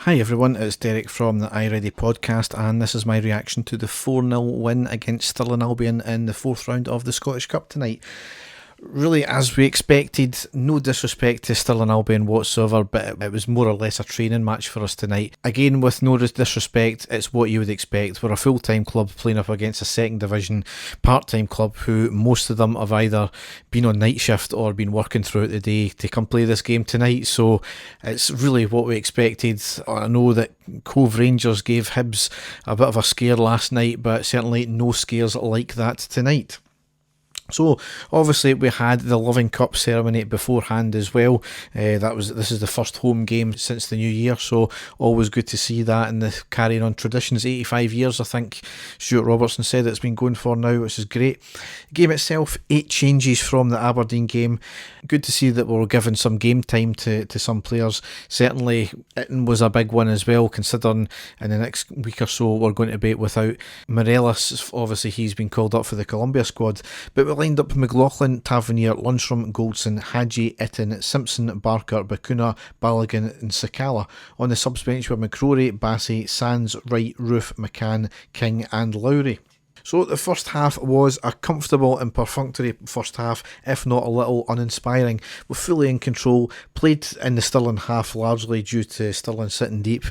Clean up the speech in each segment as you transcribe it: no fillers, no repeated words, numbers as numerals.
Hi everyone, it's Derek from the iReady podcast, and this is my reaction to the 4-0 win against Stirling Albion in the fourth round of the Scottish Cup tonight. Really, as we expected, no disrespect to Stirling Albion whatsoever, but it was more or less a training match for us tonight. Again, with no disrespect, it's what you would expect. We're a full-time club playing up against a second division part-time club who most of them have either been on night shift or been working throughout the day to come play this game tonight, so it's really what we expected. I know that Cove Rangers gave Hibs a bit of a scare last night, but certainly no scares like that tonight. So obviously we had the Loving Cup ceremony beforehand as well. This is the first home game since the new year, so always good to see that, and the carrying on traditions. 85 years I think Stuart Robertson said it's been going for now, which is great. Game itself, 8 changes from the Aberdeen game. Good to see that we're giving some game time to some players. Certainly Itten was a big one as well, considering in the next week or so we're going to be without Morelos. Obviously he's been called up for the Columbia squad, but we lined up McLaughlin, Tavernier, Lundstrom, Goldson, Hadji, Itten, Simpson, Barker, Bacuna, Balogun and Sakala. On the subs bench were McCrory, Bassey, Sands, Wright, Roof, McCann, King and Lowry. So the first half was a comfortable and perfunctory first half, if not a little uninspiring. We're fully in control, played in the Stirling half largely due to Stirling sitting deep.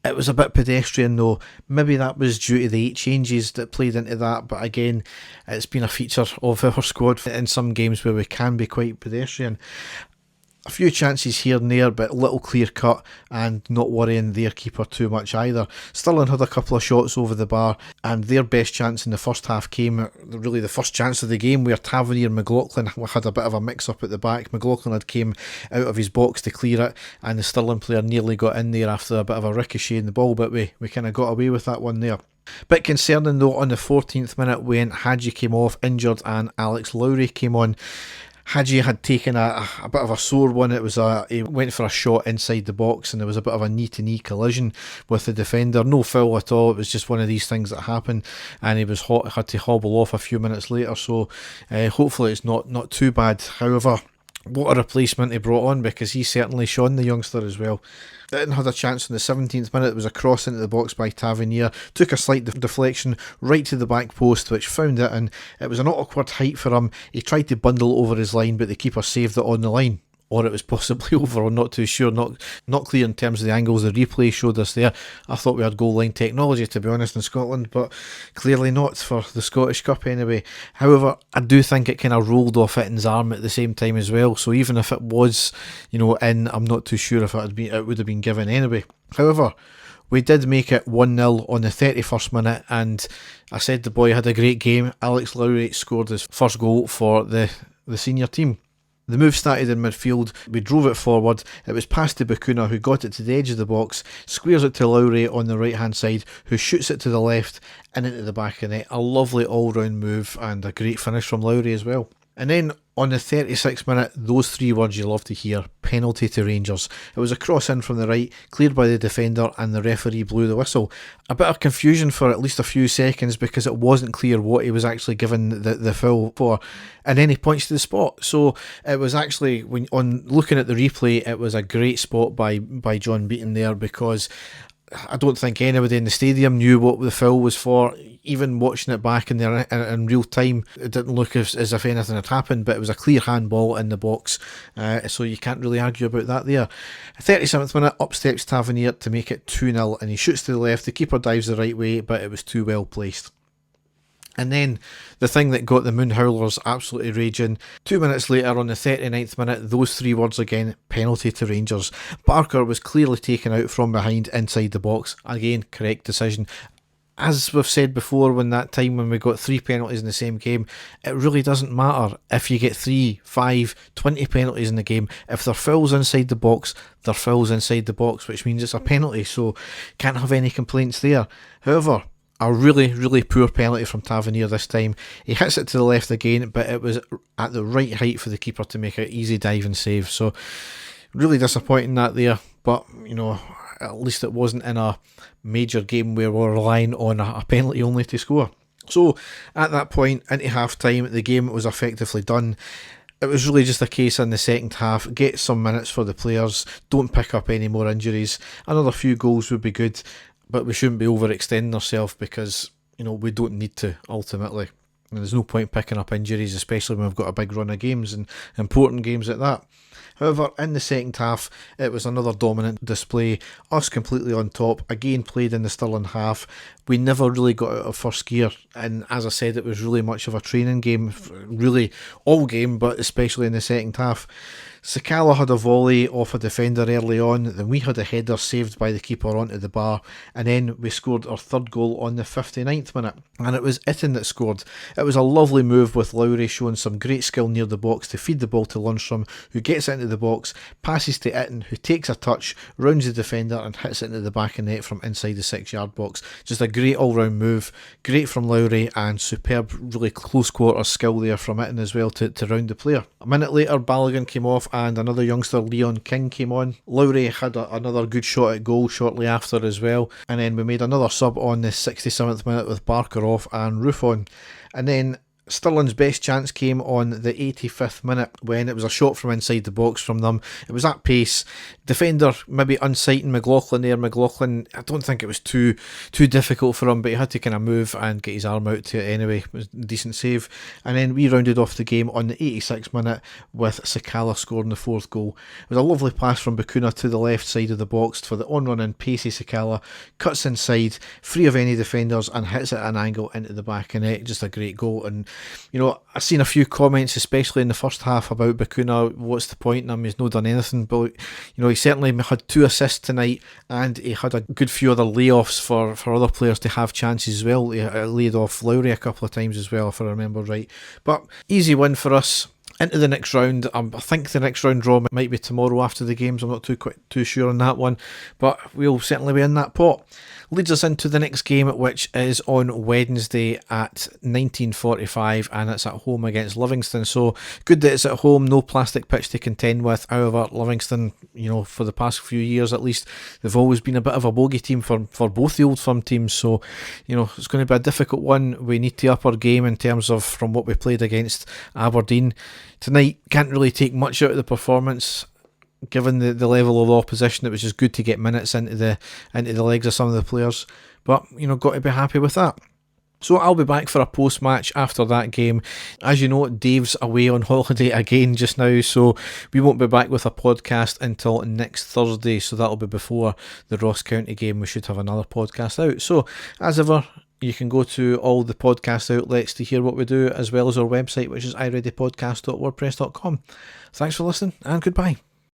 It was a bit pedestrian though. Maybe that was due to the 8 changes that played into that, but again, it's been a feature of our squad in some games where we can be quite pedestrian. A few chances here and there, but little clear cut, and not worrying their keeper too much either. Stirling had a couple of shots over the bar, and their best chance in the first half came, really the first chance of the game, where Tavernier and McLaughlin had a bit of a mix up at the back. McLaughlin had came out of his box to clear it, and the Stirling player nearly got in there after a bit of a ricochet in the ball, but we kind of got away with that one there. Bit concerning though on the 14th minute when Hadji came off injured and Alex Lowry came on. Hadji had taken a bit of a sore one. He went for a shot inside the box and there was a bit of a knee-to-knee collision with the defender. No foul at all, it was just one of these things that happened, and he had to hobble off a few minutes later, so hopefully it's not too bad. However, what a replacement he brought on, because he certainly shone, the youngster as well. Didn't have a chance in the 17th minute. It was a cross into the box by Tavernier, took a slight deflection right to the back post, which found it, and it was an awkward height for him. He tried to bundle over his line, but the keeper saved it on the line. Or it was possibly over, I'm not too sure, not clear in terms of the angles the replay showed us there. I thought we had goal line technology, to be honest, in Scotland, but clearly not for the Scottish Cup anyway. However, I do think it kind of rolled off Itten's arm at the same time as well, so even if it was, in, I'm not too sure if it would have been given anyway. However, we did make it 1-0 on the 31st minute, and I said the boy had a great game. Alex Lowry scored his first goal for the senior team. The move started in midfield, we drove it forward, it was passed to Bacuna, who got it to the edge of the box, squares it to Lowry on the right hand side, who shoots it to the left and into the back of the net. A lovely all round move and a great finish from Lowry as well. And then on the 36th minute, those 3 words you love to hear: penalty to Rangers. It was a cross in from the right, cleared by the defender, and the referee blew the whistle. A bit of confusion for at least a few seconds, because it wasn't clear what he was actually given the foul for, and then he points to the spot. So it was actually, on looking at the replay, it was a great spot by John Beaton there, because I don't think anybody in the stadium knew what the foul was for. Even watching it back in real time, it didn't look as if anything had happened, but it was a clear handball in the box, so you can't really argue about that there. 37th minute, up steps Tavernier to make it 2-0, and he shoots to the left. The keeper dives the right way, but it was too well placed. And then the thing that got the Moon Howlers absolutely raging, 2 minutes later on the 39th minute, those 3 words again: penalty to Rangers. Barker was clearly taken out from behind inside the box. Again, correct decision. As we've said before, when we got 3 penalties in the same game, it really doesn't matter if you get 3, 5, 20 penalties in the game. If they're fouls inside the box, they're fouls inside the box, which means it's a penalty, so can't have any complaints there. However, a really, really poor penalty from Tavernier this time. He hits it to the left again, but it was at the right height for the keeper to make an easy dive and save. So really disappointing that there, but at least it wasn't in a major game where we're relying on a penalty only to score. So at that point, into half time, the game was effectively done. it was really just a case in the second half, get some minutes for the players, don't pick up any more injuries. Another few goals would be good, but we shouldn't be overextending ourselves because, we don't need to ultimately. And there's no point picking up injuries, especially when we've got a big run of games and important games at that. However, in the second half, it was another dominant display. Us completely on top, again played in the Stirling half. We never really got out of first gear, and as I said, it was really much of a training game, really all game, but especially in the second half. Sakala had a volley off a defender early on, then we had a header saved by the keeper onto the bar, and then we scored our third goal on the 59th minute, and it was Itten that scored. It was a lovely move with Lowry showing some great skill near the box to feed the ball to Lundstrom, who gets into the box, passes to Itten, who takes a touch, rounds the defender and hits it into the back of net from inside the 6-yard box. Just a great all-round move, great from Lowry, and superb, really close quarter skill there from Itten as well to round the player. A minute later, Balogun came off and another youngster, Leon King, came on. Lowry had another good shot at goal shortly after as well, and then we made another sub on the 67th minute with Barker off and Roof on. And then Stirling's best chance came on the 85th minute when it was a shot from inside the box from them. It was at pace. Defender maybe unsighting McLaughlin there. McLaughlin, I don't think it was too difficult for him, but he had to kind of move and get his arm out to it anyway. It was a decent save. And then we rounded off the game on the 86th minute with Sakala scoring the fourth goal. It was a lovely pass from Bakuna to the left side of the box for the on-run and pacey Sakala. Cuts inside, free of any defenders, and hits it at an angle into the back of net. Just a great goal. And I've seen a few comments, especially in the first half, about Bakuna. What's the point in him? He's not done anything. But, he certainly had 2 assists tonight, and he had a good few other layoffs for other players to have chances as well. He laid off Lowry a couple of times as well, if I remember right. But easy win for us. Into the next round, I think the next round draw might be tomorrow after the games. I'm not too sure on that one, but we'll certainly be in that pot. Leads us into the next game, which is on Wednesday at 19:45, and it's at home against Livingston. So good that it's at home, no plastic pitch to contend with. However, Livingston, for the past few years at least, they've always been a bit of a bogey team for both the Old Firm teams. So it's going to be a difficult one. We need to up our game in terms of from what we played against Aberdeen tonight. Can't really take much out of the performance. Given the level of opposition, it was just good to get minutes into the legs of some of the players. But, got to be happy with that. So I'll be back for a post-match after that game. As you know, Dave's away on holiday again just now, so we won't be back with a podcast until next Thursday. So that'll be before the Ross County game. We should have another podcast out. So, as ever, you can go to all the podcast outlets to hear what we do, as well as our website, which is ireadypodcast.wordpress.com. Thanks for listening, and goodbye.